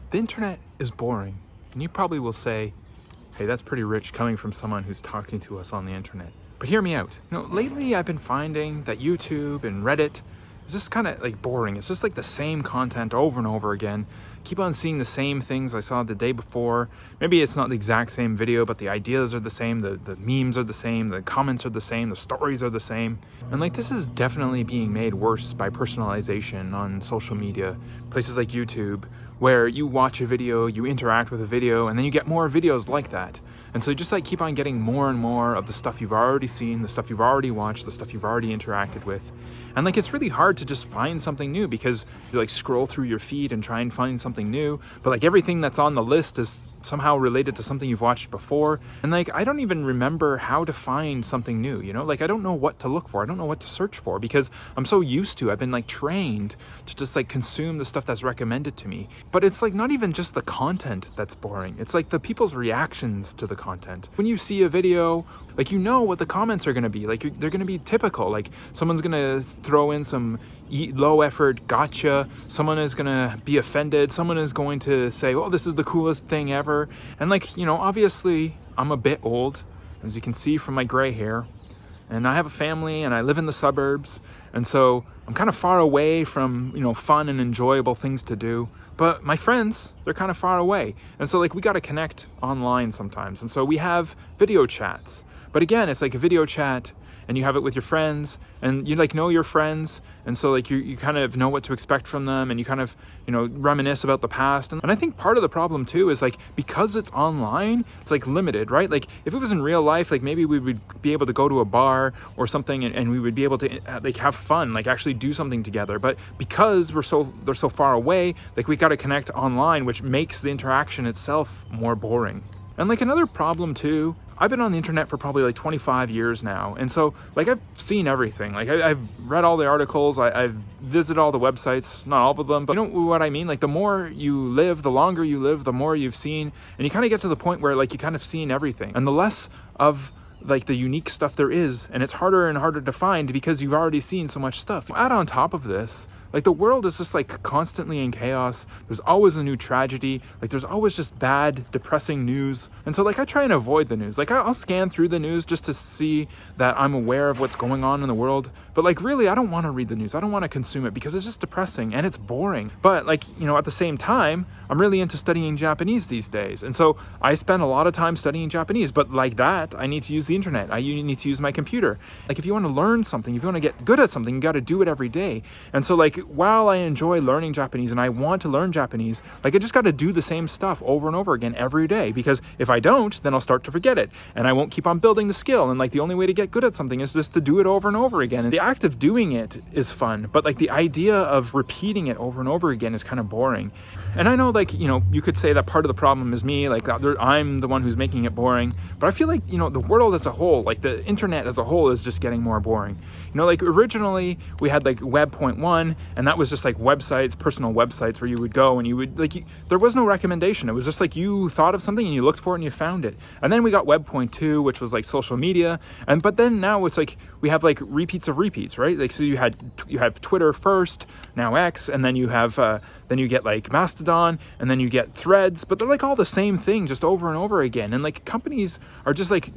The internet is boring, and you probably will say, hey, that's pretty rich coming from someone who's talking to us on the internet. But hear me out. Lately I've been finding that YouTube and Reddit is just kind of like boring. It's just like the same content over and over again. Keep on seeing the same things I saw the day before. Maybe it's not the exact same video, but the ideas are the same, the memes are the same, the comments are the same, the stories are the same. And like this is definitely being made worse by personalization on social media. Places like YouTube, where you watch a video, you interact with a video, and then you get more videos like that. And so you just like keep on getting more and more of the stuff you've already seen, the stuff you've already watched, the stuff you've already interacted with. And like it's really hard to just find something new because you like scroll through your feed and try and find something new, but like everything that's on the list is somehow related to something you've watched before. And like I don't even remember how to find something new, like I don't know what to look for, I don't know what to search for, because I'm so used to, I've been like trained to just like consume the stuff that's recommended to me. But it's like not even just the content that's boring, it's like the people's reactions to the content. When you see a video, like what the comments are going to be, like they're going to be typical, like someone's going to throw in some low effort gotcha, someone is going to be offended, someone is going to say, oh, this is the coolest thing ever. And like, obviously I'm a bit old, as you can see from my gray hair, and I have a family and I live in the suburbs, and so I'm kind of far away from, fun and enjoyable things to do. But my friends, they're kind of far away. And so like we got to connect online sometimes. And so we have video chats. But again, it's like a video chat and you have it with your friends and you like know your friends. And so like you kind of know what to expect from them and you kind of, reminisce about the past. And I think part of the problem too is like, because it's online, it's like limited, right? Like if it was in real life, like maybe we would be able to go to a bar or something and we would be able to like have fun, like actually do something together. But because they're so far away, like we got to connect online, which makes the interaction itself more boring. And like another problem too, I've been on the internet for probably like 25 years now. And so like I've seen everything. Like I've read all the articles, I've visited all the websites, not all of them, but you know what I mean? Like the more you live, the longer you live, the more you've seen, and you kind of get to the point where like you kind of seen everything. And the less of like the unique stuff there is, and it's harder and harder to find because you've already seen so much stuff. Add on top of this, like the world is just like constantly in chaos. There's always a new tragedy. Like there's always just bad, depressing news. And so like I try and avoid the news. Like I'll scan through the news just to see that I'm aware of what's going on in the world. But like really, I don't want to read the news. I don't want to consume it because it's just depressing and it's boring. But like, at the same time, I'm really into studying Japanese these days. And so I spend a lot of time studying Japanese, but like that, I need to use the internet. I need to use my computer. Like if you want to learn something, if you want to get good at something, you got to do it every day. And so like, while I enjoy learning Japanese and I want to learn Japanese, like I just got to do the same stuff over and over again every day, because if I don't, then I'll start to forget it and I won't keep on building the skill. And like the only way to get good at something is just to do it over and over again. And the act of doing it is fun, but like the idea of repeating it over and over again is kind of boring. And I know like, you could say that part of the problem is me, like I'm the one who's making it boring, but I feel like, the world as a whole, like the internet as a whole is just getting more boring. Like originally we had like Web.1 and that was just like websites, personal websites where you would go and you would there was no recommendation. It was just like you thought of something and you looked for it and you found it. And then we got Web.2, which was like social media. But then now it's like we have like repeats of repeats, right? Like so you have Twitter first, now X, and then you have then you get like Mastodon, and then you get Threads, but they're like all the same thing just over and over again. And like companies are just like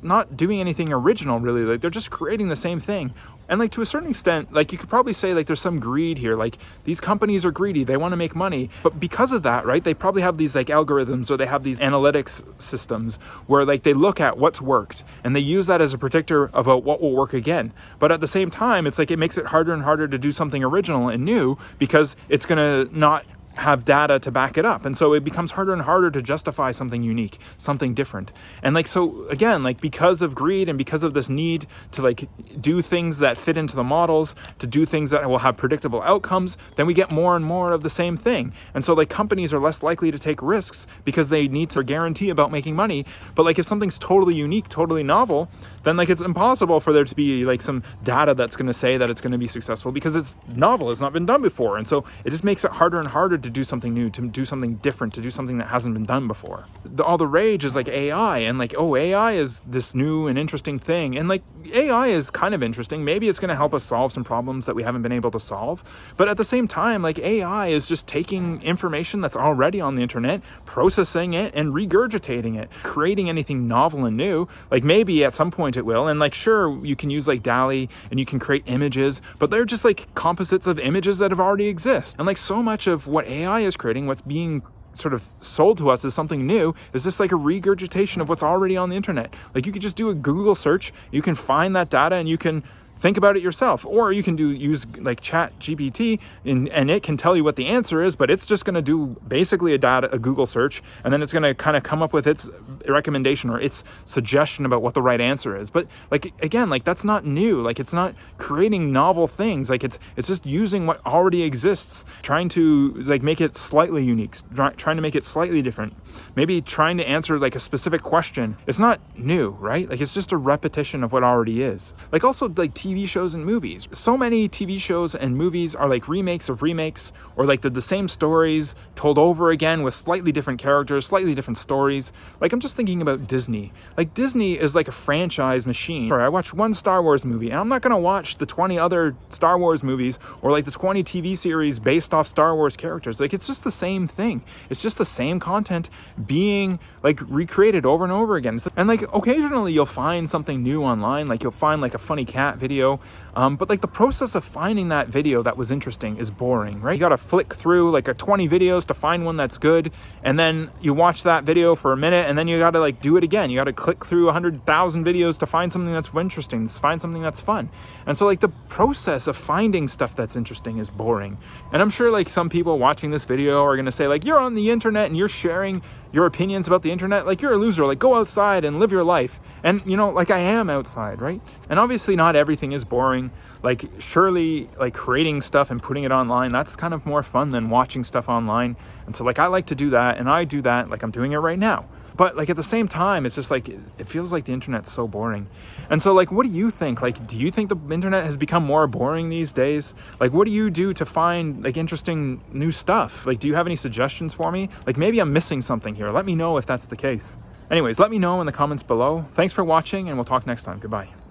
not doing anything original really. Like they're just creating the same thing. And like to a certain extent, like you could probably say like there's some greed here. Like these companies are greedy, they want to make money. But because of that, right, they probably have these like algorithms or they have these analytics systems where like they look at what's worked and they use that as a predictor about what will work again. But at the same time, it's like it makes it harder and harder to do something original and new because it's going to not have data to back it up. And so it becomes harder and harder to justify something unique, something different. And like, so again, like because of greed and because of this need to like do things that fit into the models, to do things that will have predictable outcomes, then we get more and more of the same thing. And so like companies are less likely to take risks because they need to guarantee about making money. But like if something's totally unique, totally novel, then like it's impossible for there to be like some data that's going to say that it's going to be successful because it's novel, it's not been done before. And so it just makes it harder and harder to to do something new, to do something different, to do something that hasn't been done before. All the rage is like AI, and like, oh, AI is this new and interesting thing. And like, AI is kind of interesting. Maybe it's going to help us solve some problems that we haven't been able to solve. But at the same time, like, AI is just taking information that's already on the internet, processing it and regurgitating it, creating anything novel and new. Like, maybe at some point it will. And like, sure, you can use like DALL-E and you can create images, but they're just like composites of images that have already exist. And like, so much of what AI is creating, what's being sort of sold to us as something new, is just like a regurgitation of what's already on the internet. Like, you could just do a Google search, you can find that data, and you can think about it yourself. Or you can use like Chat GPT, and it can tell you what the answer is, but it's just going to do basically a Google search, and then it's going to kind of come up with its recommendation or its suggestion about what the right answer is. But like, again, like, that's not new. Like, it's not creating novel things. Like, it's just using what already exists, trying to like make it slightly unique, trying to make it slightly different, maybe trying to answer like a specific question. It's not new, right? Like, it's just a repetition of what already is. Like, also like TV shows and movies. So many TV shows and movies are like remakes of remakes, or like the same stories told over again with slightly different characters, slightly different stories. Like, I'm just thinking about Disney. Like, Disney is like a franchise machine. I watch one Star Wars movie, and I'm not going to watch the 20 other Star Wars movies or like the 20 TV series based off Star Wars characters. Like, it's just the same thing. It's just the same content being like recreated over and over again. And like, occasionally you'll find something new online. Like, you'll find like a funny cat video, but like, the process of finding that video that was interesting is boring, right? You got to flick through like 20 videos to find one that's good, and then you watch that video for a minute, and then you got to like do it again. You got to click through 100,000 videos to find something that's interesting, to find something that's fun. And so like, the process of finding stuff that's interesting is boring. And I'm sure like some people watching this video are going to say like, you're on the internet and you're sharing your opinions about the internet, like, you're a loser, like, go outside and live your life. And you know, like, I am outside, right? And obviously not everything is boring. Like, surely like creating stuff and putting it online, that's kind of more fun than watching stuff online. And so like, I like to do that, and I do that, like, I'm doing it right now. But like, at the same time, it's just like, it feels like the internet's so boring. And so like, what do you think? Like, do you think the internet has become more boring these days? Like, what do you do to find like interesting new stuff? Like, do you have any suggestions for me? Like, maybe I'm missing something here. Let me know if that's the case. Anyways, let me know in the comments below. Thanks for watching, and we'll talk next time. Goodbye.